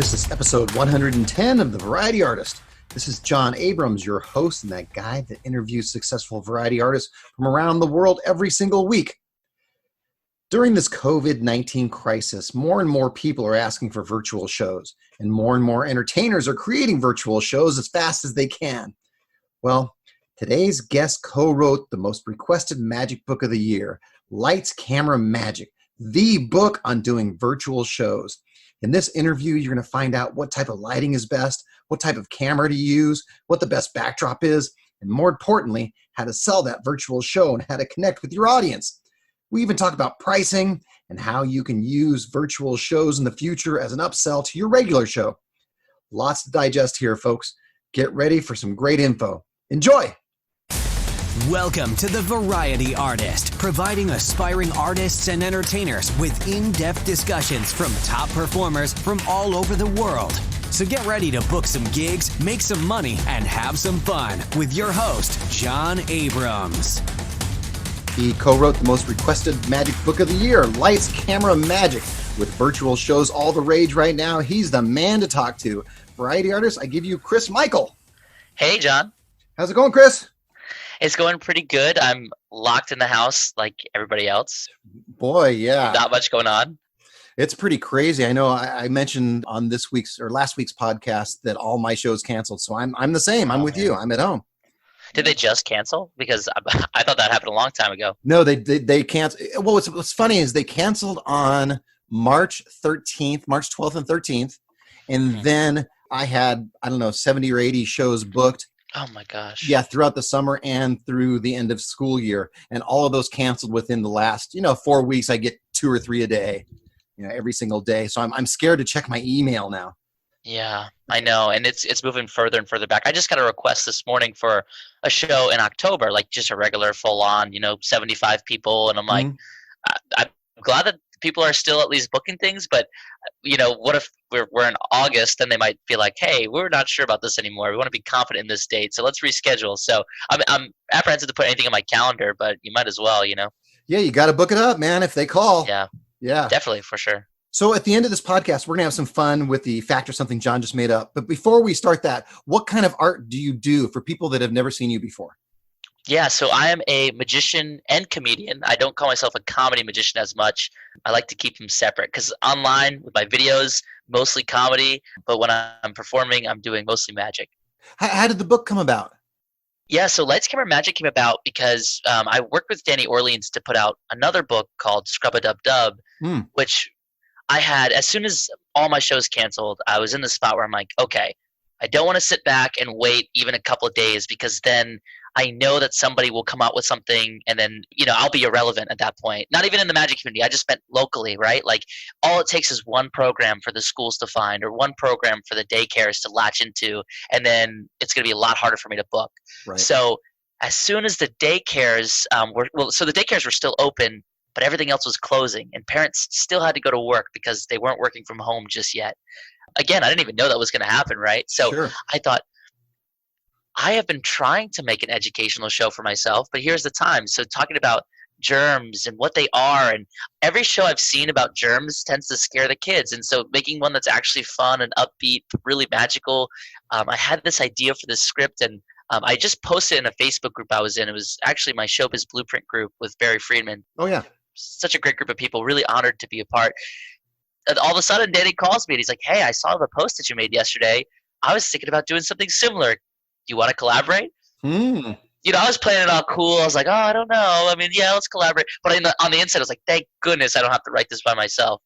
This is episode 110 of The Variety Artist. This is John Abrams, your host and that guy that interviews successful variety artists from around the world every single week. During this COVID-19 crisis, more and more people are asking for virtual shows, and more entertainers are creating virtual shows as fast as they can. Well, today's guest co-wrote the most requested magic book of the year, Lights, Camera, Magic, the book on doing virtual shows. In this interview, you're going to find out what type of lighting is best, what type of camera to use, what the best backdrop is, and more importantly, how to sell that virtual show and how to connect with your audience. We even talk about pricing and how you can use virtual shows in the future as an upsell to your regular show. Lots to digest here, folks. Get ready for some great info. Enjoy! Welcome to The Variety Artist, providing aspiring artists and entertainers with in-depth discussions from top performers from all over the world. So get ready to book some gigs, make some money, and have some fun with your host, John Abrams. He co-wrote the most requested magic book of the year, Lights, Camera, Magic. With virtual shows all the rage right now, he's the man to talk to. Variety Artist, I give you Chris Michael. Hey, John. How's it going, Chris? It's going pretty good. I'm locked in the house like everybody else. Boy, yeah. Not much going on. It's pretty crazy. I know I mentioned on this week's or last week's podcast that all my shows canceled. So I'm the same. I'm with you. I'm at home. Did they just cancel? Because I thought that happened a long time ago. No, they canceled. Well, what's funny is they canceled on March 13th, March 12th and 13th. And then I had, 70 or 80 shows booked. Oh my gosh. Yeah, throughout the summer and through the end of school year. And all of those canceled within the last, 4 weeks. I get 2 or 3 a day, every single day. So I'm scared to check my email now. Yeah, I know. And it's moving further and further back. I just got a request this morning for a show in October, like just a regular full on, 75 people. And I'm like, I'm glad that people are still at least booking things, but what if we're in August, then they might feel like, hey, we're not sure about this anymore. We want to be confident in this date, so let's reschedule. So I'm apprehensive to put anything on my calendar, but you might as well, Yeah, you got to book it up, man, if they call. Yeah, definitely, for sure. So at the end of this podcast, we're going to have some fun with the fact or something John just made up. But before we start that, what kind of art do you do for people that have never seen you before? Yeah, so I am a magician and comedian. I don't call myself a comedy magician as much. I like to keep them separate because online with my videos, mostly comedy, but when I'm performing, I'm doing mostly magic. How did the book come about? Yeah, so Lights, Camera, Magic came about because I worked with Danny Orleans to put out another book called Scrub-a-Dub-Dub, which I had, as soon as all my shows canceled, I was in the spot where I'm like, okay, I don't want to sit back and wait even a couple of days because then I know that somebody will come out with something and then, I'll be irrelevant at that point. Not even in the magic community. I just meant locally, right? Like all it takes is one program for the schools to find or one program for the daycares to latch into. And then it's going to be a lot harder for me to book. Right. So as soon as the daycares so the daycares were still open, but everything else was closing and parents still had to go to work because they weren't working from home just yet. Again, I didn't even know that was going to happen, right? So sure. I thought, I have been trying to make an educational show for myself, but here's the time. So talking about germs and what they are, and every show I've seen about germs tends to scare the kids. And so making one that's actually fun and upbeat, really magical. I had this idea for this script, and I just posted in a Facebook group I was in. It was actually my Showbiz Blueprint group with Barry Friedman. Oh, yeah. Such a great group of people, really honored to be a part. And all of a sudden, Danny calls me and he's like, hey, I saw the post that you made yesterday. I was thinking about doing something similar. Do you want to collaborate? I was playing it all cool. I was like, oh, I don't know. I mean, yeah, let's collaborate. But on the inside, I was like, thank goodness I don't have to write this by myself.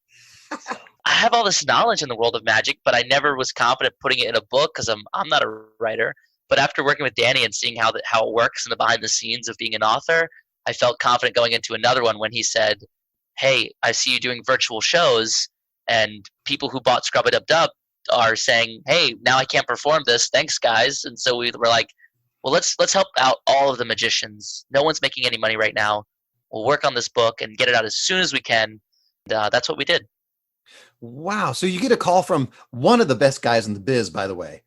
I have all this knowledge in the world of magic, but I never was confident putting it in a book because I'm not a writer. But after working with Danny and seeing how it works and the behind the scenes of being an author, I felt confident going into another one when he said, hey, I see you doing virtual shows, and people who bought Scrub-a-Dub-Dub are saying, hey, now I can't perform this. Thanks, guys. And so we were like, well, let's help out all of the magicians. No one's making any money right now. We'll work on this book and get it out as soon as we can. And, that's what we did. Wow. So you get a call from one of the best guys in the biz, by the way.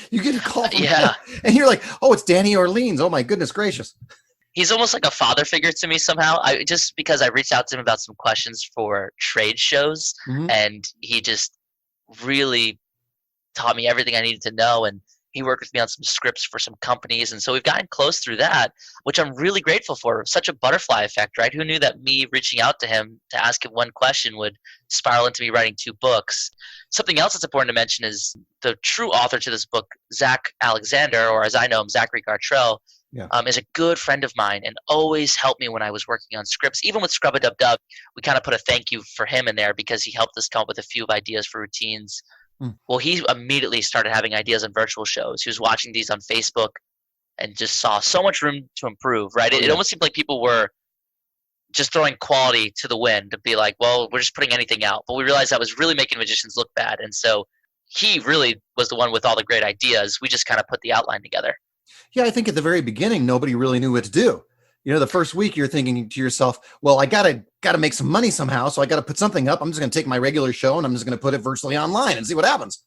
You get a call from him, and you're like, oh, it's Danny Orleans. Oh, my goodness gracious. He's almost like a father figure to me somehow. Just because I reached out to him about some questions for trade shows, and he just really taught me everything I needed to know. And he worked with me on some scripts for some companies. And so we've gotten close through that, which I'm really grateful for. Such a butterfly effect, right? Who knew that me reaching out to him to ask him one question would spiral into me writing 2 books? Something else that's important to mention is the true author to this book, Zach Alexander, or as I know him, Zachary Gartrell, is a good friend of mine and always helped me when I was working on scripts. Even with Scrub-a-Dub-Dub, we kind of put a thank you for him in there because he helped us come up with a few ideas for routines. Well, he immediately started having ideas on virtual shows. He was watching these on Facebook and just saw so much room to improve, right? It almost seemed like people were just throwing quality to the wind to be like, well, we're just putting anything out. But we realized that was really making magicians look bad. And so he really was the one with all the great ideas. We just kind of put the outline together. Yeah, I think at the very beginning, nobody really knew what to do. The first week you're thinking to yourself, well, I gotta make some money somehow. So I got to put something up. I'm just going to take my regular show and I'm just going to put it virtually online and see what happens.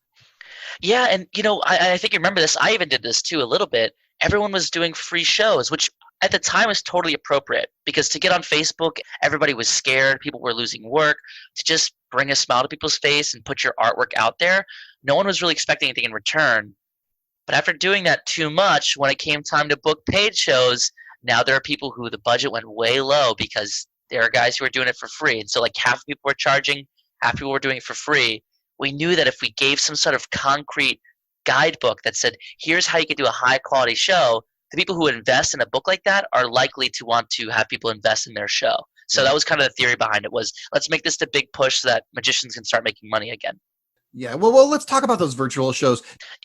Yeah. And, I think you remember this. I even did this too a little bit. Everyone was doing free shows, which at the time was totally appropriate because to get on Facebook, everybody was scared. People were losing work. To just bring a smile to people's face and put your artwork out there, no one was really expecting anything in return. But after doing that too much, when it came time to book paid shows, now there are people who the budget went way low because there are guys who are doing it for free. And so like half the people were charging, half the people were doing it for free. We knew that if we gave some sort of concrete guidebook that said, here's how you can do a high quality show, the people who invest in a book like that are likely to want to have people invest in their show. So that was kind of the theory behind it was, let's make this the big push so that magicians can start making money again. Yeah. Well, let's talk about those virtual shows.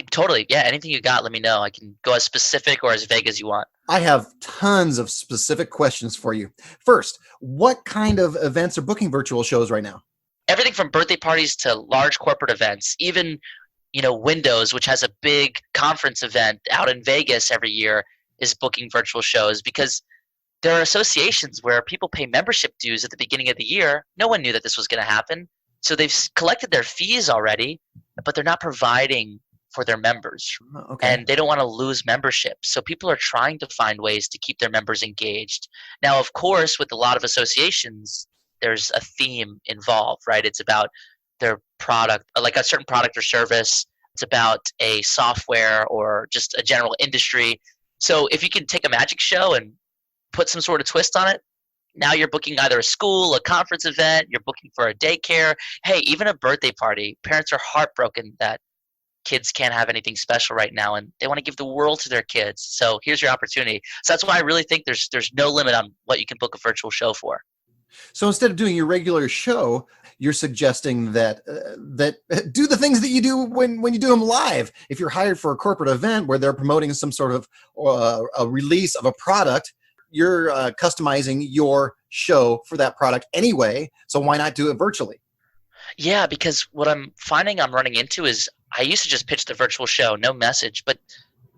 Totally. Yeah. Anything you got, let me know. I can go as specific or as vague as you want. I have tons of specific questions for you. First, what kind of events are booking virtual shows right now? Everything from birthday parties to large corporate events, even, Windows, which has a big conference event out in Vegas every year, is booking virtual shows because there are associations where people pay membership dues at the beginning of the year. No one knew that this was going to happen. So they've collected their fees already, but they're not providing for their members. Okay. And they don't want to lose membership. So people are trying to find ways to keep their members engaged. Now, of course, with a lot of associations, there's a theme involved, right? It's about their product, like a certain product or service. It's about a software or just a general industry. So if you can take a magic show and put some sort of twist on it, now you're booking either a school, a conference event, you're booking for a daycare, hey, even a birthday party. Parents are heartbroken that kids can't have anything special right now and they want to give the world to their kids. So here's your opportunity. So that's why I really think there's no limit on what you can book a virtual show for. So instead of doing your regular show, you're suggesting that do the things that you do when you do them live. If you're hired for a corporate event where they're promoting some sort of a release of a product, you're customizing your show for that product anyway. So why not do it virtually? Yeah, because what I'm finding I'm running into is I used to just pitch the virtual show, no message. But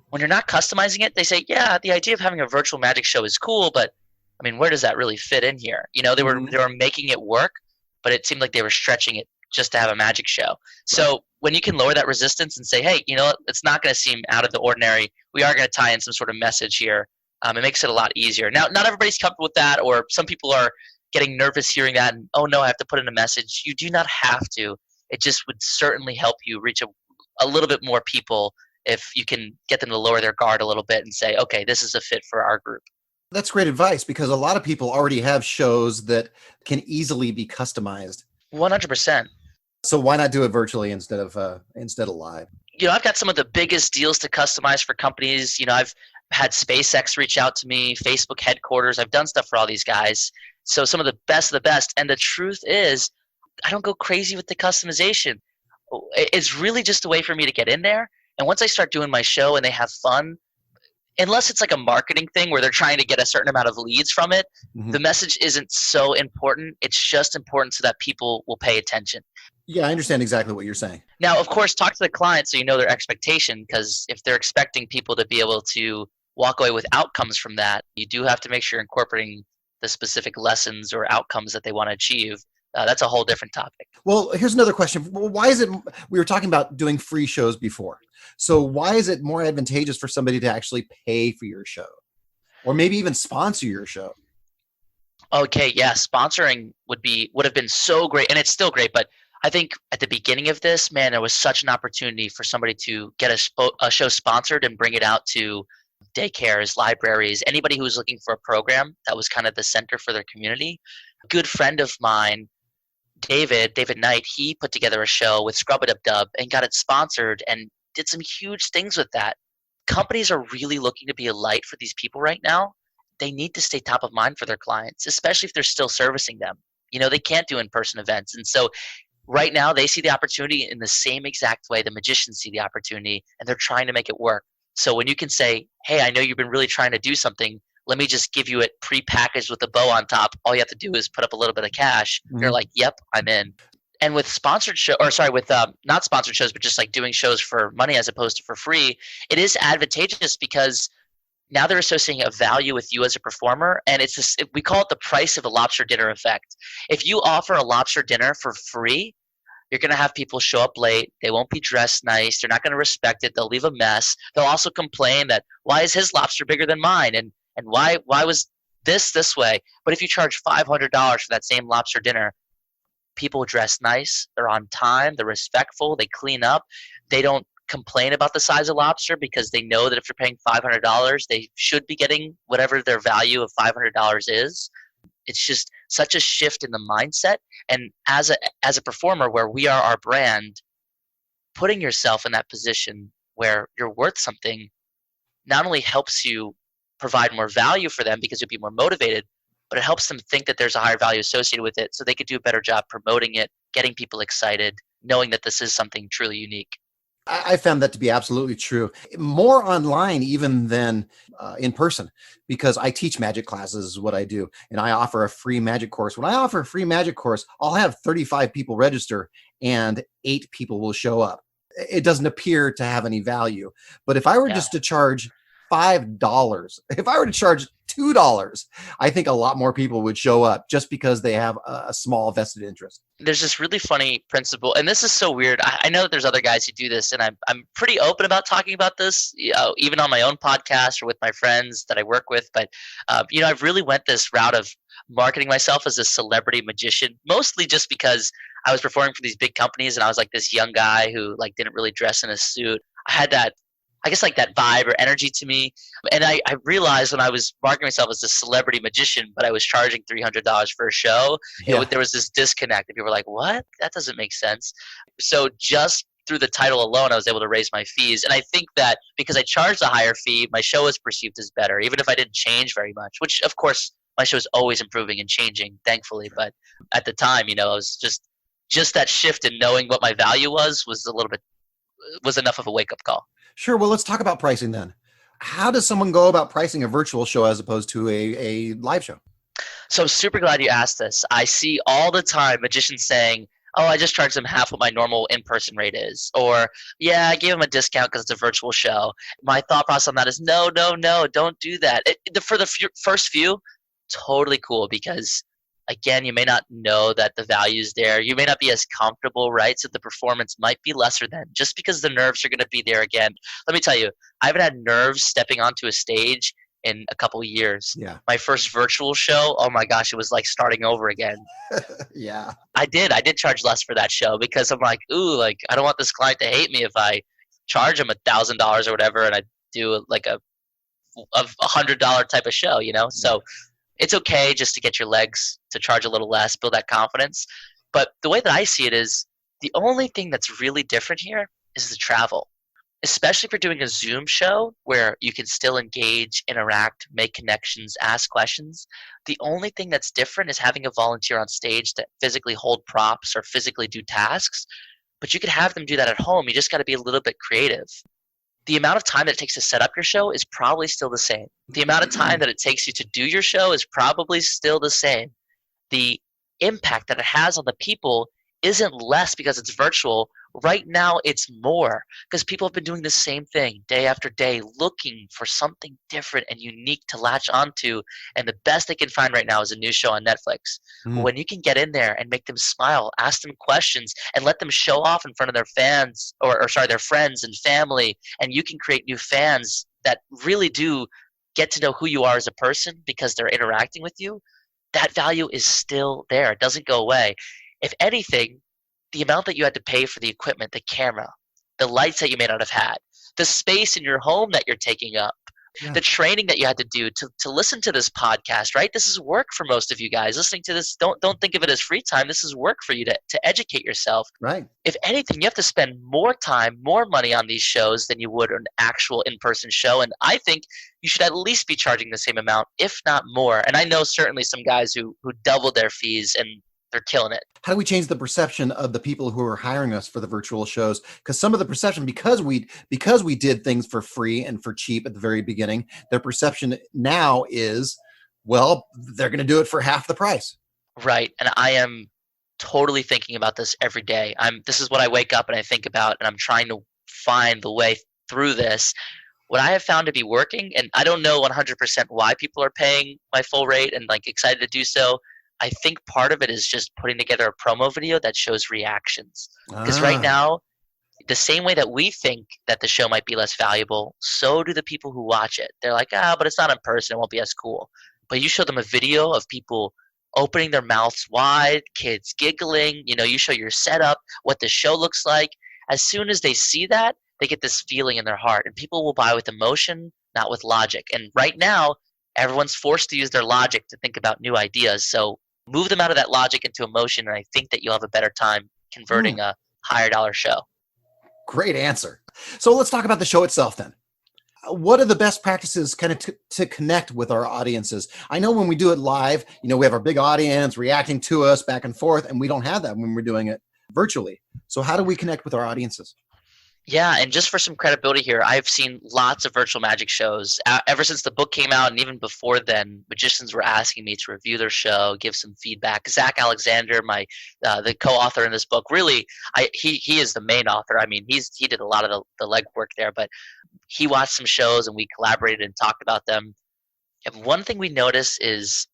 when you're not customizing it, they say, yeah, the idea of having a virtual magic show is cool, but I mean, where does that really fit in here? They were making it work, but it seemed like they were stretching it just to have a magic show. So when you can lower that resistance and say, hey, you know what, it's not going to seem out of the ordinary. We are going to tie in some sort of message here. It makes it a lot easier. Now, not everybody's comfortable with that, or some people are getting nervous hearing that and, oh no, I have to put in a message. You do not have to. It just would certainly help you reach a little bit more people if you can get them to lower their guard a little bit and say, okay, this is a fit for our group. That's great advice because a lot of people already have shows that can easily be customized. 100%. So why not do it virtually instead of live? I've got some of the biggest deals to customize for companies. I've had SpaceX reach out to me, Facebook headquarters. I've done stuff for all these guys. So some of the best. And the truth is, I don't go crazy with the customization. It's really just a way for me to get in there. And once I start doing my show and they have fun, unless it's like a marketing thing where they're trying to get a certain amount of leads from it, the message isn't so important. It's just important so that people will pay attention. Yeah, I understand exactly what you're saying. Now, of course, talk to the client so you know their expectation, because if they're expecting people to be able to walk away with outcomes from that, you do have to make sure you're incorporating the specific lessons or outcomes that they want to achieve. That's a whole different topic. Well, here's another question. Why is it, we were talking about doing free shows before. So why is it more advantageous for somebody to actually pay for your show or maybe even sponsor your show? Okay. Yeah. Sponsoring would have been so great. And it's still great, but I think at the beginning of this, man, there was such an opportunity for somebody to get a show sponsored and bring it out to daycares, libraries, anybody who was looking for a program that was kind of the center for their community. A good friend of mine, David Knight, he put together a show with Scrub It Up Dub and got it sponsored and did some huge things with that. Companies are really looking to be a light for these people right now. They need to stay top of mind for their clients, especially if they're still servicing them. They can't do in-person events. And so right now they see the opportunity in the same exact way the magicians see the opportunity, and they're trying to make it work. So when you can say, hey, I know you've been really trying to do something, let me just give you it pre-packaged with a bow on top. All you have to do is put up a little bit of cash. You're like, yep, I'm in. And with sponsored show, or sorry, with not sponsored shows, but just like doing shows for money as opposed to for free, it is advantageous because now they're associating a value with you as a performer, and it's this, we call it the price of a lobster dinner effect. If you offer a lobster dinner for free, you're going to have people show up late. They won't be dressed nice. They're not going to respect it. They'll leave a mess. They'll also complain that why is his lobster bigger than mine, and why was this way? But if you charge $500 for that same lobster dinner, people dress nice. They're on time. They're respectful. They clean up. They don't complain about the size of lobster because they know that if they're paying $500, they should be getting whatever their value of $500 is. It's just such a shift in the mindset. And as a performer where we are our brand, putting yourself in that position where you're worth something not only helps you provide more value for them because you'll be more motivated, but it helps them think that there's a higher value associated with it so they could do a better job promoting it, getting people excited, knowing that this is something truly unique. I found that to be absolutely true. More online even than in person, because I teach magic classes is what I do. And I offer a free magic course. When I offer a free magic course, I'll have 35 people register and 8 people will show up. It doesn't appear to have any value. But if I were just to charge $5, if I were to charge $2, I think a lot more people would show up just because they have a small vested interest. There's this really funny principle, and this is so weird. I know that there's other guys who do this, and I'm pretty open about talking about this, even on my own podcast or with my friends that I work with. But I've really went this route of marketing myself as a celebrity magician, mostly just because I was performing for these big companies, and I was like this young guy who like didn't really dress in a suit. I had that, I guess, like that vibe or energy to me. And I realized when I was marketing myself as a celebrity magician, but I was charging $300 for a show, there was this disconnect. And people were like, what? That doesn't make sense. So just through the title alone, I was able to raise my fees. And I think that because I charged a higher fee, my show was perceived as better, even if I didn't change very much, which of course my show is always improving and changing, thankfully. But at the time, I was just that shift in knowing what my value was enough of a wake-up call. Sure. Well, let's talk about pricing then. How does someone go about pricing a virtual show as opposed to a live show? So I'm super glad you asked this. I see all the time magicians saying, oh, I just charge them half what my normal in-person rate is. Or, yeah, I gave them a discount because it's a virtual show. My thought process on that is, no, don't do that. For the first few, totally cool, because again, you may not know that the value is there. You may not be as comfortable, right? So the performance might be lesser than, just because the nerves are going to be there again. Let me tell you, I haven't had nerves stepping onto a stage in a couple of years. Yeah. My first virtual show, oh my gosh, it was like starting over again. Yeah. I did charge less for that show because I'm like, ooh, like I don't want this client to hate me if I charge him $1,000 or whatever and I do like a $100 type of show, So it's okay just to get your legs to charge a little less, build that confidence. But the way that I see it is the only thing that's really different here is the travel, especially if you're doing a Zoom show where you can still engage, interact, make connections, ask questions. The only thing that's different is having a volunteer on stage to physically hold props or physically do tasks. But you could have them do that at home. You just got to be a little bit creative. The amount of time that it takes to set up your show is probably still the same. The amount of time that it takes you to do your show is probably still the same. The impact that it has on the people isn't less because it's virtual. Right now, it's more because people have been doing the same thing day after day, looking for something different and unique to latch onto. And the best they can find right now is a new show on Netflix. When you can get in there and make them smile, ask them questions, and let them show off in front of their fans, their friends and family, and you can create new fans that really do get to know who you are as a person because they're interacting with you, that value is still there. It doesn't go away. If anything, the amount that you had to pay for the equipment, the camera, the lights that you may not have had, the space in your home that you're taking up, Yeah. the training that you had to do to listen to this podcast, right? This is work for most of you guys. Listening to this, don't think of it as free time. This is work for you to educate yourself. Right. If anything, you have to spend more time, more money on these shows than you would an actual in-person show. And I think you should at least be charging the same amount, if not more. And I know certainly some guys who doubled their fees and they're killing it. How do we change the perception of the people who are hiring us for the virtual shows? Because some of the perception, because we did things for free and for cheap at the very beginning, their perception now is, well, they're going to do it for half the price. Right. And I am totally thinking about this every day. This is what I wake up and I think about, and I'm trying to find the way through this. What I have found to be working, and I don't know 100% why people are paying my full rate and like excited to do so. I think part of it is just putting together a promo video that shows reactions. Because right now, the same way that we think that the show might be less valuable, so do the people who watch it. They're like, but it's not in person. It won't be as cool. But you show them a video of people opening their mouths wide, kids giggling. You show your setup, what the show looks like. As soon as they see that, they get this feeling in their heart. And people will buy with emotion, not with logic. And right now, everyone's forced to use their logic to think about new ideas. So move them out of that logic into emotion, and I think that you'll have a better time converting a higher dollar show. Great answer. So let's talk about the show itself then. What are the best practices kind of to connect with our audiences? I know when we do it live, we have our big audience reacting to us back and forth, and we don't have that when we're doing it virtually. So how do we connect with our audiences? Yeah, and just for some credibility here, I've seen lots of virtual magic shows. Ever since the book came out, and even before then, magicians were asking me to review their show, give some feedback. Zach Alexander, the co-author in this book, really, he is the main author. I mean, he did a lot of the legwork there, but he watched some shows and we collaborated and talked about them. And one thing we noticed is,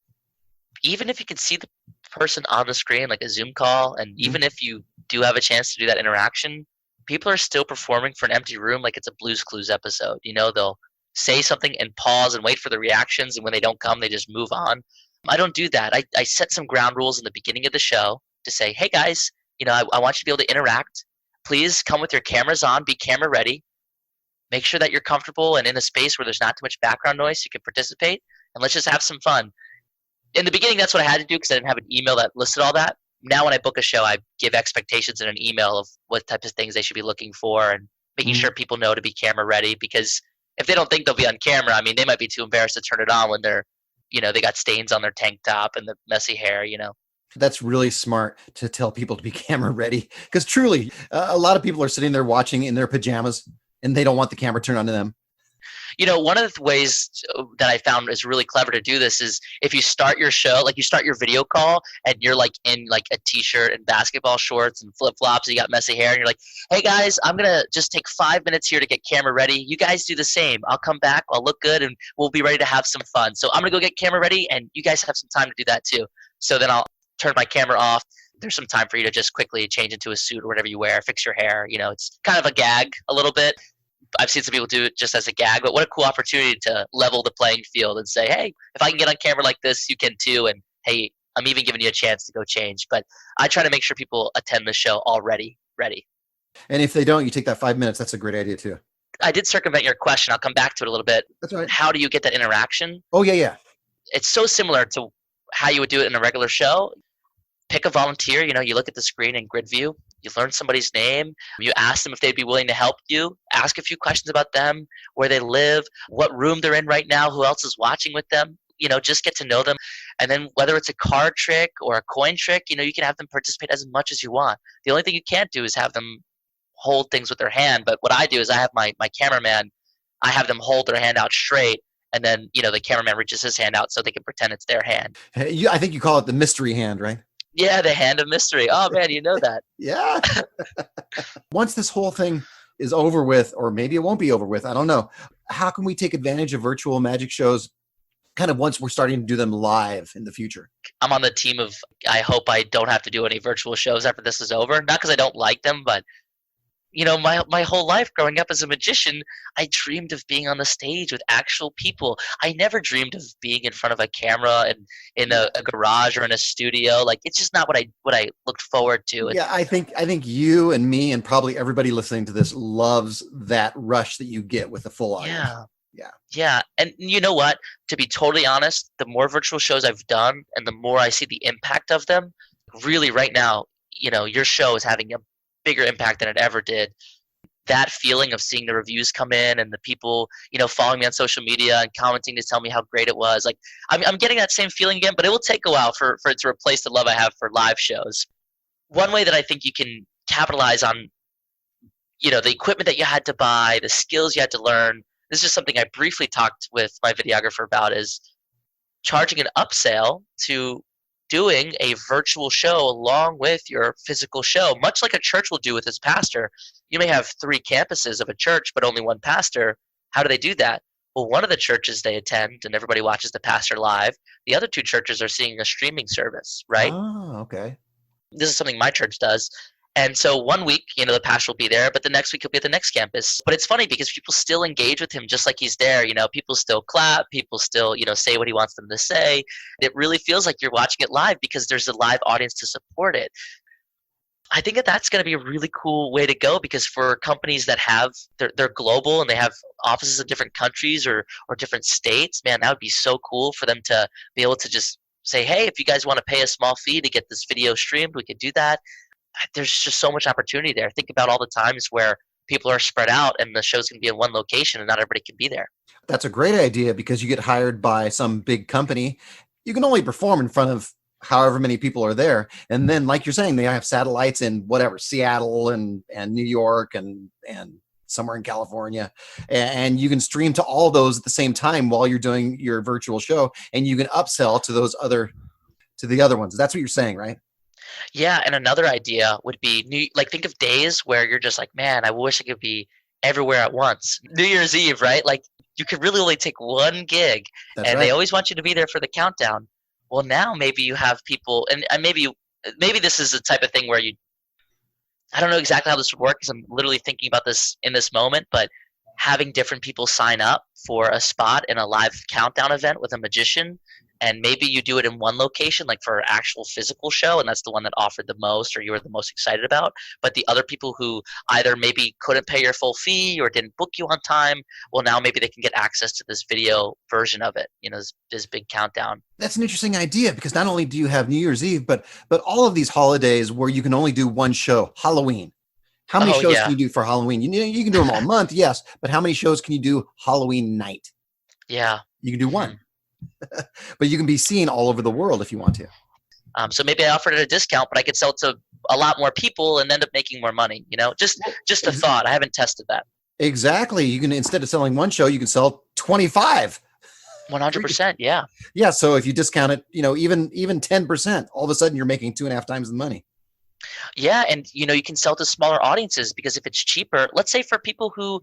even if you can see the person on the screen, like a Zoom call, and even if you do have a chance to do that interaction, people are still performing for an empty room like it's a Blue's Clues episode. They'll say something and pause and wait for the reactions, and when they don't come, they just move on. I don't do that. I set some ground rules in the beginning of the show to say, hey guys, I want you to be able to interact. Please come with your cameras on, be camera ready. Make sure that you're comfortable and in a space where there's not too much background noise so you can participate, and let's just have some fun. In the beginning, that's what I had to do because I didn't have an email that listed all that. Now when I book a show, I give expectations in an email of what types of things they should be looking for and making sure people know to be camera ready, because if they don't think they'll be on camera, I mean, they might be too embarrassed to turn it on when they're, they got stains on their tank top and the messy hair, That's really smart to tell people to be camera ready, because truly a lot of people are sitting there watching in their pajamas and they don't want the camera turned on to them. One of the ways that I found is really clever to do this is if you start your show, like you start your video call and you're like in like a t-shirt and basketball shorts and flip-flops and you got messy hair and you're like, hey guys, I'm going to just take 5 minutes here to get camera ready. You guys do the same. I'll come back. I'll look good and we'll be ready to have some fun. So I'm going to go get camera ready and you guys have some time to do that too. So then I'll turn my camera off. There's some time for you to just quickly change into a suit or whatever you wear, fix your hair. It's kind of a gag a little bit. I've seen some people do it just as a gag, but what a cool opportunity to level the playing field and say, hey, if I can get on camera like this, you can too. And hey, I'm even giving you a chance to go change. But I try to make sure people attend the show already ready. And if they don't, you take that 5 minutes. That's a great idea too. I did circumvent your question. I'll come back to it a little bit. That's right. How do you get that interaction? Oh, yeah. It's so similar to how you would do it in a regular show. Pick a volunteer. You look at the screen in grid view. You learn somebody's name. You ask them if they'd be willing to help you. Ask a few questions about them, where they live, what room they're in right now, who else is watching with them. Just get to know them. And then whether it's a card trick or a coin trick, you can have them participate as much as you want. The only thing you can't do is have them hold things with their hand. But what I do is I have my cameraman, I have them hold their hand out straight. And then, the cameraman reaches his hand out so they can pretend it's their hand. I think you call it the mystery hand, right? Yeah, the hand of mystery. Oh, man, you know that. Yeah. Once this whole thing is over with, or maybe it won't be over with, I don't know. How can we take advantage of virtual magic shows kind of once we're starting to do them live in the future? I'm on the team of, I hope I don't have to do any virtual shows after this is over. Not because I don't like them, but my whole life growing up as a magician, I dreamed of being on the stage with actual people. I never dreamed of being in front of a camera and in a garage or in a studio. Like, it's just not what I looked forward to. Yeah, I think you and me and probably everybody listening to this loves that rush that you get with a full audience. Yeah. And you know what? To be totally honest, the more virtual shows I've done and the more I see the impact of them, really right now, your show is having a bigger impact than it ever did. That feeling of seeing the reviews come in and the people, following me on social media and commenting to tell me how great it was. Like, I'm getting that same feeling again, but it will take a while for it to replace the love I have for live shows. One way that I think you can capitalize on, the equipment that you had to buy, the skills you had to learn. This is something I briefly talked with my videographer about, is charging an upsell to doing a virtual show along with your physical show, much like a church will do with its pastor. You may have 3 campuses of a church, but only one pastor. How do they do that? Well, one of the churches they attend and everybody watches the pastor live. The other 2 churches are seeing a streaming service, right? Oh, okay. This is something my church does. And so one week, the pastor will be there, but the next week he'll be at the next campus. But it's funny because people still engage with him just like he's there. People still clap. People still, say what he wants them to say. It really feels like you're watching it live because there's a live audience to support it. I think that that's going to be a really cool way to go, because for companies that have, they're global and they have offices in different countries or different states, man, that would be so cool for them to be able to just say, hey, if you guys want to pay a small fee to get this video streamed, we could do that. There's just so much opportunity there. Think about all the times where people are spread out and the show's going to be in one location and not everybody can be there. That's a great idea, because you get hired by some big company. You can only perform in front of however many people are there. And then, like you're saying, they have satellites in whatever, Seattle and New York and somewhere in California. And you can stream to all those at the same time while you're doing your virtual show, and you can upsell to the other ones. That's what you're saying, right? Yeah, and another idea would be think of days where you're just like, man, I wish I could be everywhere at once. New Year's Eve, right? Like, you could really only take one gig, That's and right. they always want you to be there for the countdown. Well, now maybe you have people, and maybe this is the type of thing where I don't know exactly how this would work because I'm literally thinking about this in this moment, but having different people sign up for a spot in a live countdown event with a magician, and maybe you do it in one location, like for an actual physical show, and that's the one that offered the most or you were the most excited about. But the other people who either maybe couldn't pay your full fee or didn't book you on time, well, now maybe they can get access to this video version of it, this big countdown. That's an interesting idea, because not only do you have New Year's Eve, but all of these holidays where you can only do one show. Halloween. How many shows can you do for Halloween? You can do them all month, yes, but how many shows can you do Halloween night? Yeah. You can do one. But you can be seen all over the world if you want to. So maybe I offered it at a discount, but I could sell it to a lot more people and end up making more money. Just a thought. I haven't tested that. Exactly. You can, instead of selling one show, you can sell 25. 100%. Yeah. Yeah. So if you discount it, even 10%, all of a sudden you're making 2.5 times the money. Yeah, and you can sell to smaller audiences, because if it's cheaper, let's say for people who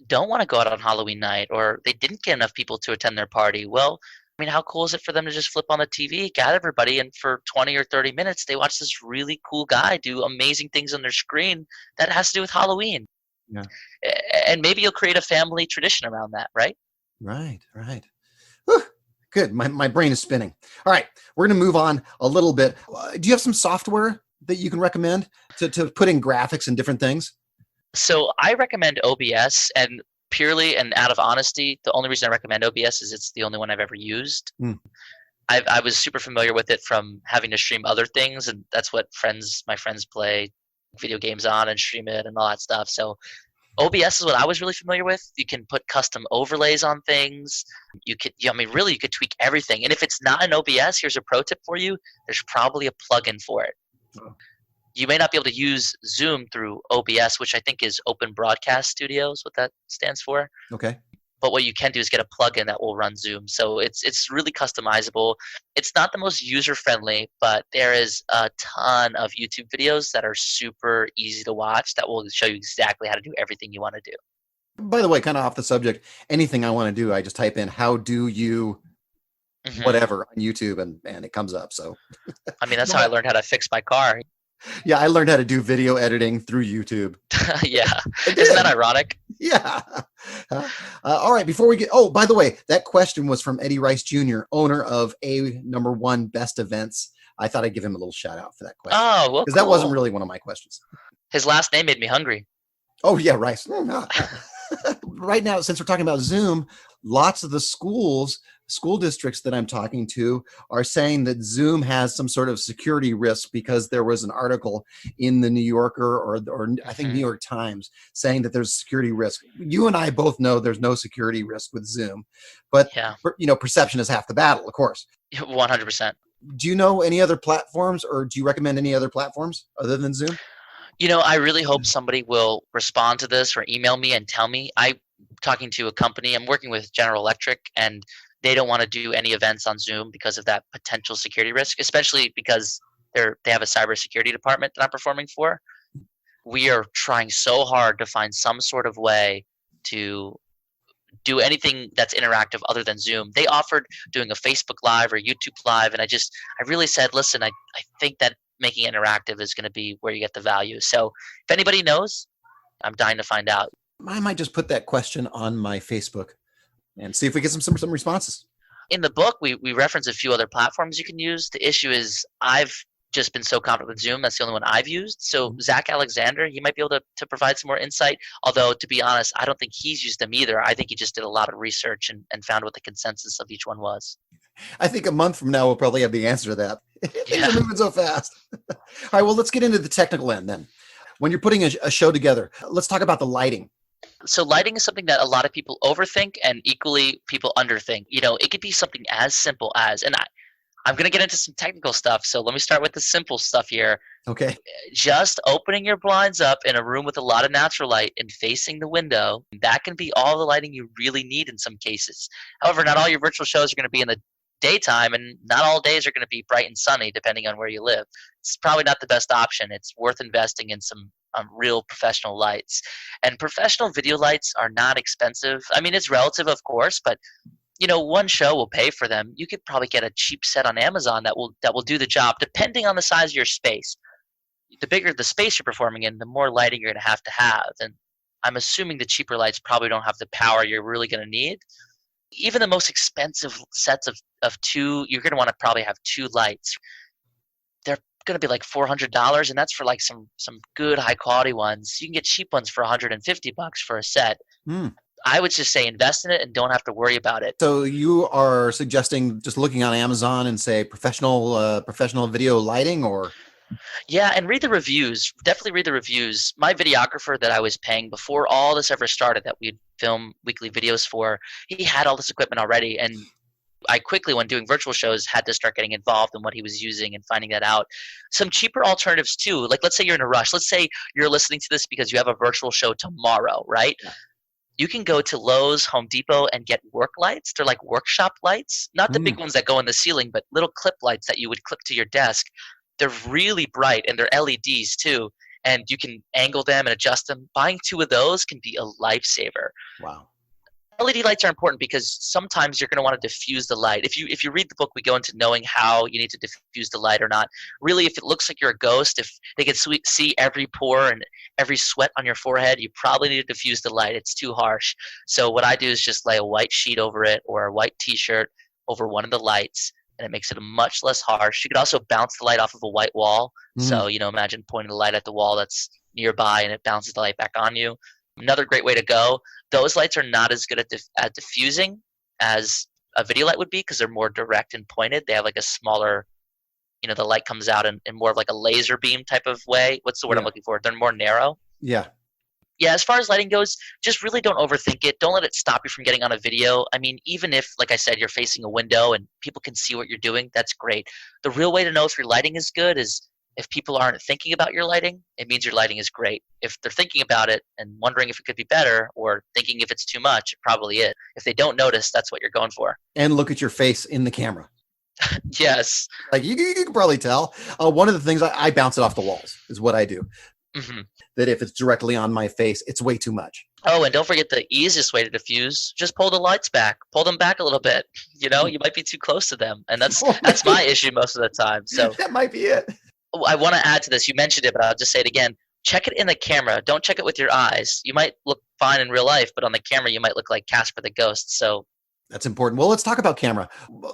don't want to go out on Halloween night, or they didn't get enough people to attend their party. Well, I mean, how cool is it for them to just flip on the TV, gather everybody, and for 20 or 30 minutes, they watch this really cool guy do amazing things on their screen that has to do with Halloween. Yeah. And maybe you'll create a family tradition around that, right? Right. Whew. Good. My brain is spinning. All right. We're going to move on a little bit. Do you have some software that you can recommend to put in graphics and different things? So I recommend OBS, and purely and out of honesty, the only reason I recommend OBS is it's the only one I've ever used. I was super familiar with it from having to stream other things, and that's what my friends play video games on and stream it and all that stuff. So OBS is what I was really familiar with. You can put custom overlays on things. You could tweak everything. And if it's not an OBS, here's a pro tip for you. There's probably a plugin for it. Oh. You may not be able to use Zoom through OBS, which I think is Open Broadcast Studios, what that stands for. Okay. But what you can do is get a plugin that will run Zoom. So it's really customizable. It's not the most user-friendly, but there is a ton of YouTube videos that are super easy to watch that will show you exactly how to do everything you want to do. By the way, kind of off the subject, anything I want to do, I just type in, how do you whatever on YouTube, and it comes up. So I mean, that's how I learned how to fix my car. Yeah, I learned how to do video editing through YouTube. Yeah. Isn't that ironic? Yeah. All right. Before we get, oh, by the way, that question was from Eddie Rice Jr., owner of A#1 Best Events. I thought I'd give him a little shout out for that question. Oh, well, because cool. that wasn't really one of my questions. His last name made me hungry. Oh, yeah, Rice. Right now, since we're talking about Zoom, lots of the school districts that I'm talking to are saying that Zoom has some sort of security risk because there was an article in the New Yorker or I think New York Times saying that there's security risk. You and I both know there's no security risk with Zoom, but perception is half the battle, of course. 100%. Do you know any other platforms, or do you recommend any other platforms other than Zoom? I really hope somebody will respond to this or email me and tell me. I'm talking to a company. I'm working with General Electric, and they don't want to do any events on Zoom because of that potential security risk, especially because they have a cybersecurity department that I'm performing for. We are trying so hard to find some sort of way to do anything that's interactive other than Zoom. They offered doing a Facebook Live or YouTube Live, and I really said, listen, I think that making it interactive is going to be where you get the value. So if anybody knows, I'm dying to find out. I might just put that question on my Facebook and see if we get some responses. In the book, we reference a few other platforms you can use. The issue is I've just been so confident with Zoom. That's the only one I've used. So Zach Alexander, he might be able to provide some more insight. Although, to be honest, I don't think he's used them either. I think he just did a lot of research and found what the consensus of each one was. I think a month from now, we'll probably have the answer to that. Things are moving so fast. All right, well, let's get into the technical end then. When you're putting a show together, let's talk about the lighting. So lighting is something that a lot of people overthink and equally people underthink. It could be something as simple as, and I'm going to get into some technical stuff, so let me start with the simple stuff here. Okay. Just opening your blinds up in a room with a lot of natural light and facing the window, that can be all the lighting you really need in some cases. However, not all your virtual shows are going to be in the daytime, and not all days are going to be bright and sunny depending on where you live. It's probably not the best option. It's worth investing in some real professional lights. And professional video lights are not expensive. I mean, it's relative, of course, but one show will pay for them. You could probably get a cheap set on Amazon that will do the job, depending on the size of your space. The bigger the space you're performing in, the more lighting you're going to have. And I'm assuming the cheaper lights probably don't have the power you're really going to need. Even the most expensive sets of two, you're going to want to probably have two lights. They're going to be like $400, and that's for like some good high quality ones. You can get cheap ones for $150 for a set. I would just say invest in it and don't have to worry about it. So you are suggesting just looking on Amazon and say professional video lighting, or? Yeah, and read the reviews. Definitely read the reviews. My videographer that I was paying before all this ever started, that we'd film weekly videos for, he had all this equipment already, and I quickly, when doing virtual shows, had to start getting involved in what he was using and finding that out. Some cheaper alternatives too. Like, let's say you're in a rush. Let's say you're listening to this because you have a virtual show tomorrow, right? Yeah. You can go to Lowe's, Home Depot, and get work lights. They're like workshop lights, not the big ones that go in the ceiling, but little clip lights that you would clip to your desk. They're really bright, and they're LEDs too, and you can angle them and adjust them. Buying two of those can be a lifesaver. Wow. LED lights are important because sometimes you're going to want to diffuse the light. If you read the book, we go into knowing how you need to diffuse the light or not. Really, if it looks like you're a ghost, if they can see every pore and every sweat on your forehead, you probably need to diffuse the light. It's too harsh. So what I do is just lay a white sheet over it or a white t-shirt over one of the lights, and it makes it much less harsh. You could also bounce the light off of a white wall. So, imagine pointing the light at the wall that's nearby and it bounces the light back on you. Another great way to go. Those lights are not as good at diffusing as a video light would be because they're more direct and pointed. They have like a smaller, the light comes out in more of like a laser beam type of way. What's the word I'm looking for? They're more narrow. Yeah. Yeah, as far as lighting goes, just really don't overthink it. Don't let it stop you from getting on a video. I mean, even if, like I said, you're facing a window and people can see what you're doing, that's great. The real way to know if your lighting is good is if people aren't thinking about your lighting, it means your lighting is great. If they're thinking about it and wondering if it could be better or thinking if it's too much, it probably is. If they don't notice, that's what you're going for. And look at your face in the camera. Yes. Like you can probably tell. One of the things I bounce it off the walls is what I do. Mm-hmm. That if it's directly on my face, it's way too much. Oh, and don't forget the easiest way to diffuse, just pull the lights back. Pull them back a little bit. You might be too close to them. And that's my issue most of the time. So that might be it. I want to add to this. You mentioned it, but I'll just say it again. Check it in the camera. Don't check it with your eyes. You might look fine in real life, but on the camera, you might look like Casper the Ghost. So that's important. Well, let's talk about camera.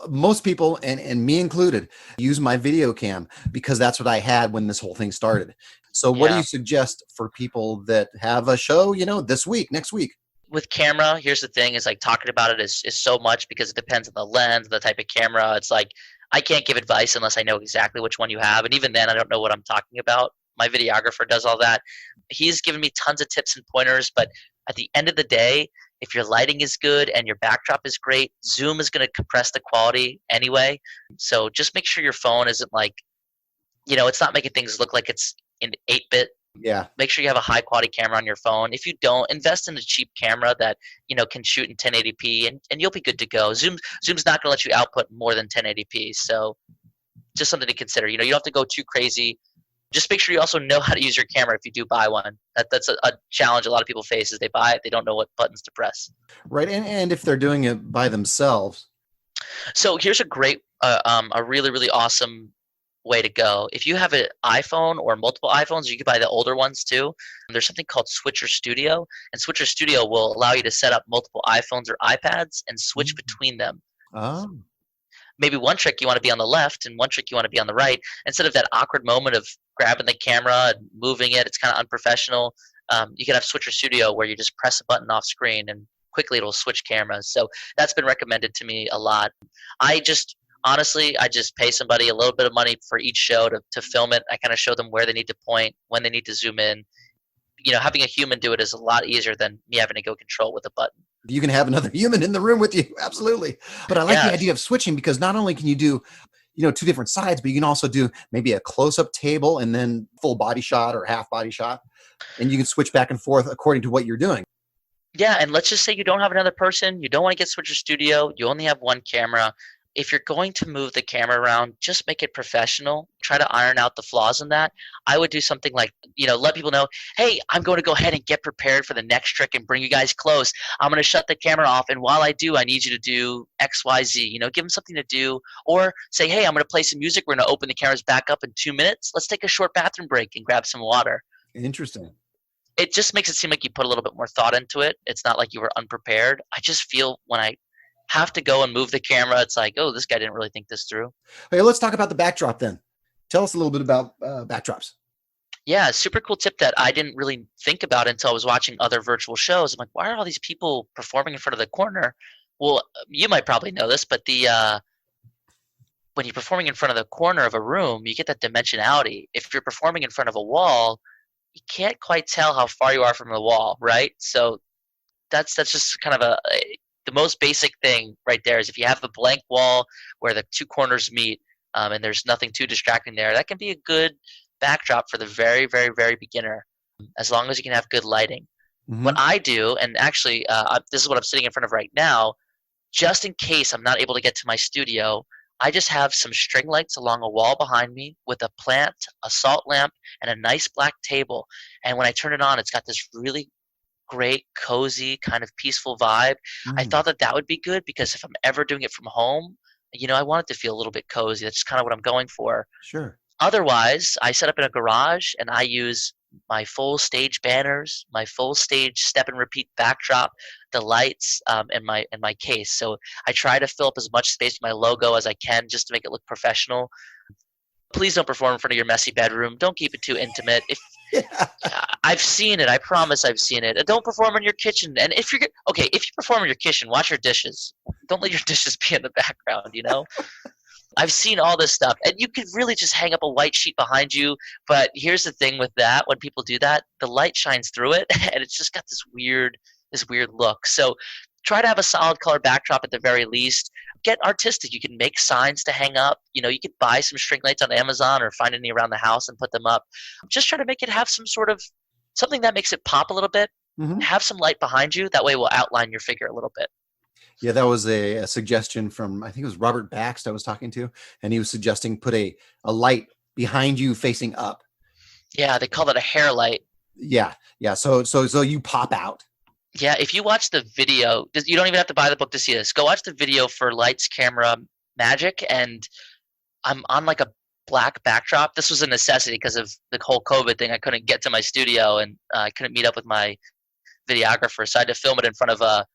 Most people, and me included, use my video cam because that's what I had when this whole thing started. So what do you suggest for people that have a show, this week, next week? With camera, here's the thing, is like talking about it is so much because it depends on the lens, the type of camera. It's like I can't give advice unless I know exactly which one you have. And even then, I don't know what I'm talking about. My videographer does all that. He's given me tons of tips and pointers, but at the end of the day, if your lighting is good and your backdrop is great, Zoom is going to compress the quality anyway. So just make sure your phone isn't like, it's not making things look like it's in 8-bit. Yeah. Make sure you have a high quality camera on your phone. If you don't, invest in a cheap camera that can shoot in 1080p, and you'll be good to go. Zoom's not going to let you output more than 1080p. So just something to consider. You don't have to go too crazy. Just make sure you also know how to use your camera if you do buy one. That's a challenge a lot of people face is they buy it, they don't know what buttons to press. Right, and if they're doing it by themselves. So here's a great, a really, really awesome way to go. If you have an iPhone or multiple iPhones, you can buy the older ones too. There's something called Switcher Studio, and Switcher Studio will allow you to set up multiple iPhones or iPads and switch between them. Oh. Maybe one trick you want to be on the left and one trick you want to be on the right. Instead of that awkward moment of grabbing the camera and moving it, it's kind of unprofessional. You can have Switcher Studio where you just press a button off screen and quickly it'll switch cameras. So that's been recommended to me a lot. Honestly, I just pay somebody a little bit of money for each show to film it. I kind of show them where they need to point, when they need to zoom in. Having a human do it is a lot easier than me having to go control with a button. You can have another human in the room with you. Absolutely. But I like the idea of switching because not only can you do, two different sides, but you can also do maybe a close-up table and then full body shot or half body shot. And you can switch back and forth according to what you're doing. Yeah, and let's just say you don't have another person. You don't want to get Switcher Studio. You only have one camera. If you're going to move the camera around, just make it professional. Try to iron out the flaws in that. I would do something like, let people know, hey, I'm going to go ahead and get prepared for the next trick and bring you guys close. I'm going to shut the camera off. And while I do, I need you to do X, Y, Z. Give them something to do. Or say, hey, I'm going to play some music. We're going to open the cameras back up in 2 minutes. Let's take a short bathroom break and grab some water. Interesting. It just makes it seem like you put a little bit more thought into it. It's not like you were unprepared. I just feel when I have to go and move the camera, it's like, oh, this guy didn't really think this through. Okay, let's talk about the backdrop then. Tell us a little bit about backdrops. Yeah, super cool tip that I didn't really think about until I was watching other virtual shows. I'm like, why are all these people performing in front of the corner? Well, you might probably know this, but when you're performing in front of the corner of a room, you get that dimensionality. If you're performing in front of a wall, you can't quite tell how far you are from the wall, right? So that's just kind of the most basic thing right there is if you have the blank wall where the two corners meet and there's nothing too distracting there, that can be a good backdrop for the very, very, very beginner, as long as you can have good lighting. Mm-hmm. What I do, and actually this is what I'm sitting in front of right now, just in case I'm not able to get to my studio, I just have some string lights along a wall behind me with a plant, a salt lamp, and a nice black table. And when I turn it on, it's got this really great, cozy, kind of peaceful vibe. I thought that would be good because if I'm ever doing it from home, I want it to feel a little bit cozy. That's kind of what I'm going for. Sure. Otherwise, I set up in a garage and I use my full stage banners, my full stage step and repeat backdrop, the lights, and my case. So I try to fill up as much space with my logo as I can just to make it look professional. Please don't perform in front of your messy bedroom. Don't keep it too intimate. I've seen it. I promise I've seen it. Don't perform in your kitchen. And if you perform in your kitchen, wash your dishes. Don't let your dishes be in the background, I've seen all this stuff. And you could really just hang up a white sheet behind you. But here's the thing with that. When people do that, the light shines through it. And it's just got this weird look. So try to have a solid color backdrop at the very least. Get artistic. You can make signs to hang up. You could buy some string lights on Amazon or find any around the house and put them up. Just try to make it have some sort of something that makes it pop a little bit. Mm-hmm. Have some light behind you. That way we'll outline your figure a little bit. Yeah, that was a suggestion from, I think it was Robert Baxt I was talking to, and he was suggesting put a light behind you facing up. Yeah, they call it a hair light. Yeah. So you pop out. Yeah, if you watch the video, you don't even have to buy the book to see this. Go watch the video for Lights, Camera, Magic, and I'm on like a black backdrop. This was a necessity because of the whole COVID thing. I couldn't get to my studio, and I couldn't meet up with my videographer, so I had to film it in front of a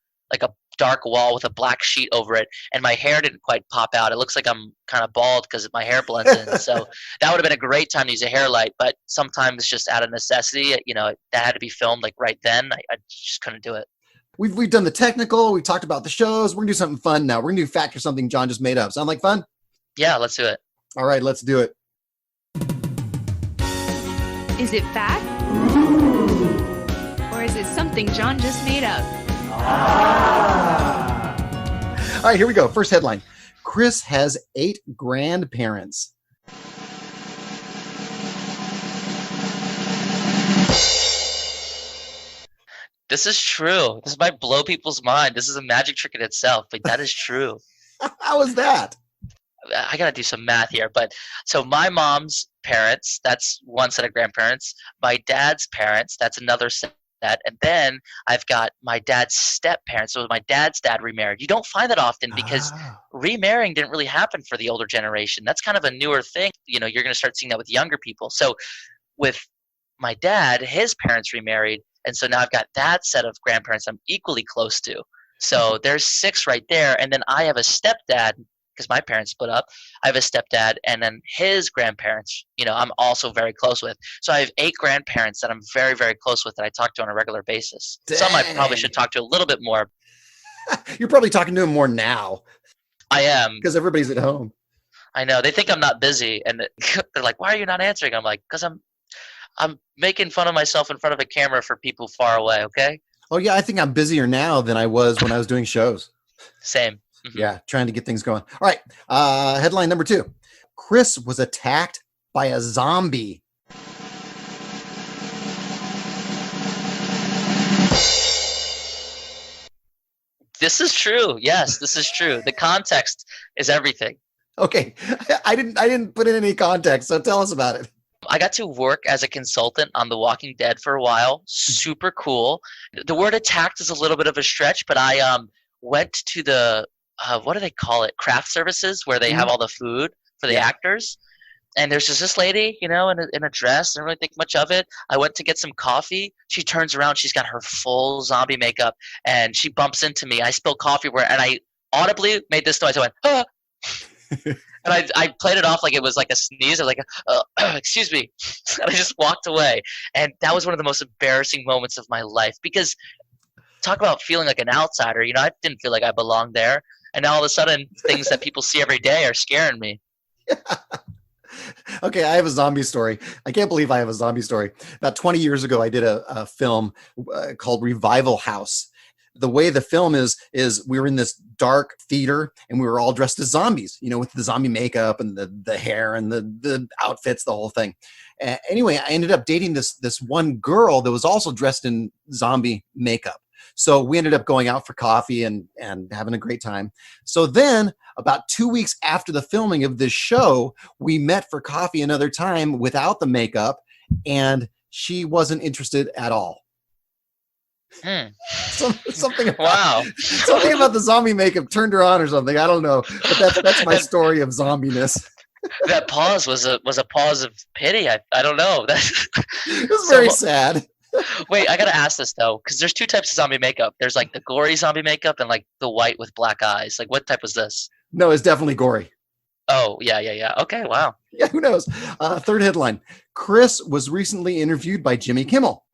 dark wall with a black sheet over it, and my hair didn't quite pop out. It looks like I'm kind of bald because my hair blends in. So that would have been a great time to use a hair light, but sometimes just out of necessity, that had to be filmed like right then. I just couldn't do it. We've done the technical. We talked about the shows. We're gonna do something fun now. We're gonna do fact or something John just made up. Sound like fun? Yeah, let's do it. All right, let's do it. Is it fact? Or is it something John just made up? All right, here we go. First headline. Chris has 8 grandparents. This is true. This might blow people's mind. This is a magic trick in itself, but that is true. How is that? I got to do some math here. But so my mom's parents, that's one set of grandparents. My dad's parents, that's another set. And then I've got my dad's step parents. So my dad's dad remarried. You don't find that often because remarrying didn't really happen for the older generation. That's kind of a newer thing. You're going to start seeing that with younger people. So with my dad, his parents remarried. And so now I've got that set of grandparents I'm equally close to. So there's 6 right there. And then I have a stepdad because my parents split up. I have a stepdad, and then his grandparents, I'm also very close with. So I have 8 grandparents that I'm very, very close with that I talk to on a regular basis. Dang. Some I probably should talk to a little bit more. You're probably talking to him more now. I am. Because everybody's at home. I know. They think I'm not busy, and they're like, why are you not answering? I'm like, because I'm making fun of myself in front of a camera for people far away, okay? Oh, yeah, I think I'm busier now than I was when I was doing shows. Same. Mm-hmm. Yeah, trying to get things going. All right, headline number 2. Chris was attacked by a zombie. This is true. Yes, this is true. The context is everything. Okay, I didn't put in any context, so tell us about it. I got to work as a consultant on The Walking Dead for a while. Super cool. The word attacked is a little bit of a stretch, but I went to the what do they call it? Craft services where they have all the food for the actors. And there's just this lady, in a dress. I didn't really think much of it. I went to get some coffee. She turns around. She's got her full zombie makeup, and she bumps into me. I spilled coffee and I audibly made this noise. I went, ah! And I played it off like it was like a sneeze. I was like, excuse me. And I just walked away. And that was one of the most embarrassing moments of my life because talk about feeling like an outsider. I didn't feel like I belonged there. And now all of a sudden, things that people see every day are scaring me. Yeah. Okay, I have a zombie story. I can't believe I have a zombie story. About 20 years ago, I did a film called Revival House. The way the film is we were in this dark theater and we were all dressed as zombies, with the zombie makeup and the hair and the outfits, the whole thing. Anyway, I ended up dating this one girl that was also dressed in zombie makeup. So we ended up going out for coffee and having a great time. So then about 2 weeks after the filming of this show, we met for coffee another time without the makeup, and she wasn't interested at all. Something about, something about the zombie makeup turned her on or something. I don't know, but that's my story of zombiness. That pause was a pause of pity. I don't know. It was very sad. Wait, I gotta ask this though, because there's 2 types of zombie makeup. There's like the gory zombie makeup and like the white with black eyes. Like, what type was this? No, it's definitely gory. Oh, yeah. Okay, wow. Yeah, who knows? Third headline. Chris was recently interviewed by Jimmy Kimmel.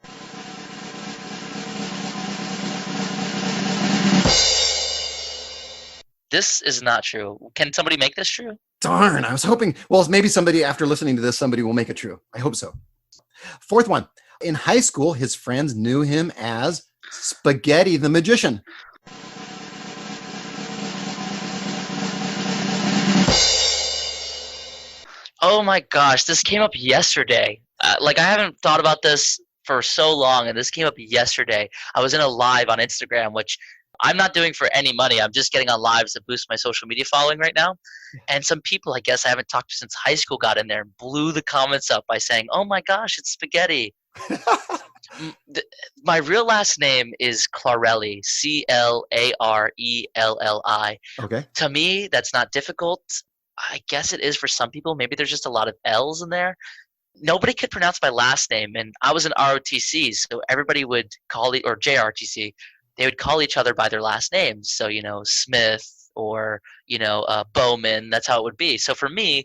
This is not true. Can somebody make this true? Darn, I was hoping. Well, maybe somebody after listening to this, somebody will make it true. I hope so. Fourth one. In high school, his friends knew him as Spaghetti the Magician. Oh my gosh, this came up yesterday. I haven't thought about this for so long, and this came up yesterday. I was in a live on Instagram, which I'm not doing for any money. I'm just getting on lives to boost my social media following right now. And some people I guess I haven't talked to since high school got in there and blew the comments up by saying, oh my gosh, it's Spaghetti. My real last name is Clarelli, Clarelli. Okay. To me, that's not difficult. I guess it is for some people. Maybe there's just a lot of L's in there. Nobody could pronounce my last name, and I was in ROTC, so everybody would call it, or JRTC, they would call each other by their last names. So, Smith or, Bowman, that's how it would be. So for me,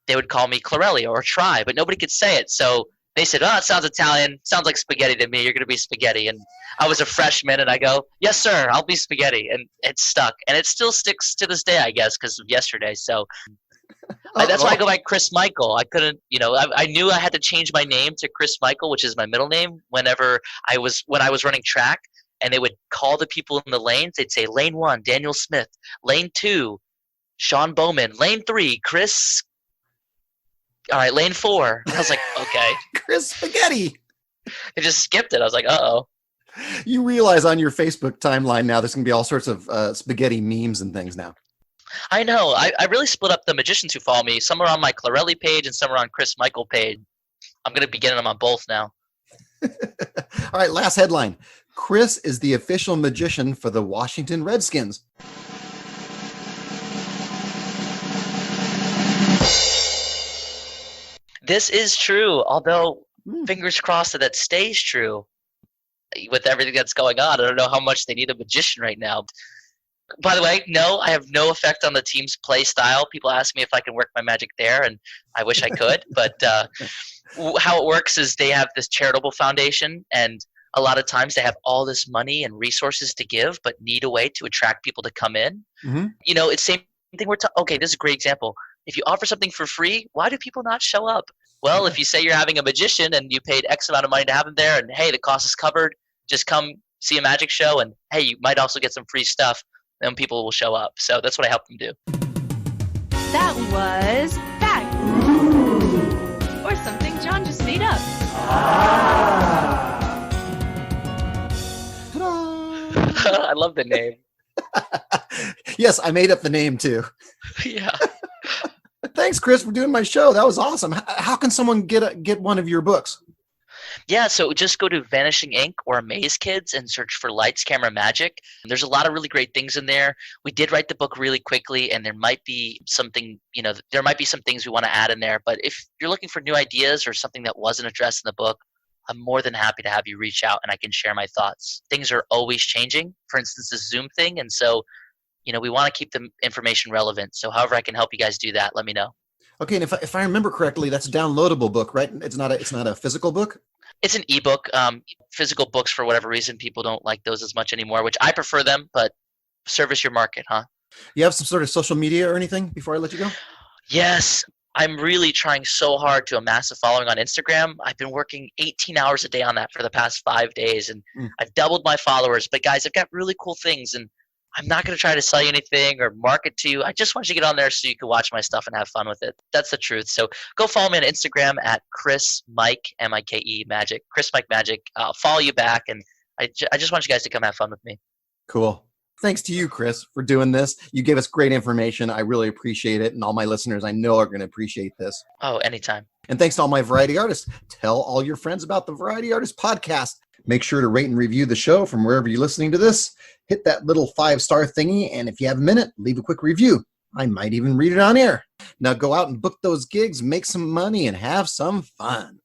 they would call me Clarelli or Try, but nobody could say it. So they said, oh, it sounds Italian. Sounds like spaghetti to me. You're going to be spaghetti. And I was a freshman, and I go, yes, sir, I'll be spaghetti. And it stuck. And it still sticks to this day, I guess, because of yesterday. So that's why I go by Chris Michael. I couldn't, I knew I had to change my name to Chris Michael, which is my middle name, when I was running track. And they would call the people in the lanes. They'd say, lane 1, Daniel Smith. Lane 2, Sean Bowman. Lane 3, Chris. All right, lane 4. And I was like, okay. Chris Spaghetti. They just skipped it. I was like, uh-oh. You realize on your Facebook timeline now there's going to be all sorts of spaghetti memes and things now. I know. I really split up the magicians who follow me. Some are on my Clarelli page and some are on Chris Michael page. I'm going to be getting them on both now. All right, last headline. Chris is the official magician for the Washington Redskins. This is true, although fingers crossed that stays true. With everything that's going on, I don't know how much they need a magician right now. By the way, no, I have no effect on the team's play style. People ask me if I can work my magic there, and I wish I could. But how it works is they have this charitable foundation, and a lot of times they have all this money and resources to give, but need a way to attract people to come in. Mm-hmm. It's the same thing. Okay, this is a great example. If you offer something for free, why do people not show up? Well, if you say you're having a magician and you paid X amount of money to have him there, and hey, the cost is covered, just come see a magic show, and hey, you might also get some free stuff, then people will show up. So that's what I help them do. That was fact. Or something John just made up. I love the name. Yes, I made up the name too. Yeah. Thanks, Chris, for doing my show. That was awesome. How can someone get one of your books? Yeah, so just go to Vanishing Ink or Amaze Kids and search for Lights, Camera, Magic. There's a lot of really great things in there. We did write the book really quickly, and there might be something, there might be some things we want to add in there. But if you're looking for new ideas or something that wasn't addressed in the book, I'm more than happy to have you reach out and I can share my thoughts. Things are always changing. For instance, this Zoom thing. And so, we want to keep the information relevant. So however I can help you guys do that, let me know. Okay, and if I remember correctly, that's a downloadable book, right? It's not a physical book? It's an ebook. Physical books, for whatever reason, people don't like those as much anymore, which I prefer them, but service your market, huh? You have some sort of social media or anything before I let you go? Yes. I'm really trying so hard to amass a following on Instagram. I've been working 18 hours a day on that for the past 5 days, and I've doubled my followers. But guys, I've got really cool things, and I'm not going to try to sell you anything or market to you. I just want you to get on there so you can watch my stuff and have fun with it. That's the truth. So go follow me on Instagram at Chris Mike, M-I-K-E, Magic, Chris Mike Magic. I'll follow you back, and I just want you guys to come have fun with me. Cool. Thanks to you, Chris, for doing this. You gave us great information. I really appreciate it. And all my listeners, I know, are going to appreciate this. Oh, anytime. And thanks to all my variety artists. Tell all your friends about the Variety Artist Podcast. Make sure to rate and review the show from wherever you're listening to this. Hit that little 5-star thingy. And if you have a minute, leave a quick review. I might even read it on air. Now go out and book those gigs, make some money, and have some fun.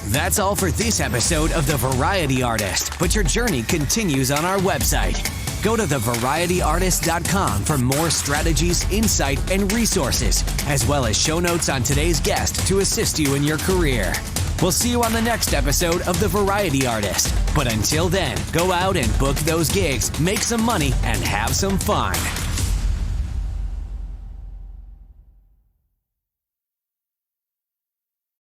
That's all for this episode of The Variety Artist, but your journey continues on our website. Go to thevarietyartist.com for more strategies, insight, and resources, as well as show notes on today's guest to assist you in your career. We'll see you on the next episode of The Variety Artist. But until then, go out and book those gigs, make some money, and have some fun.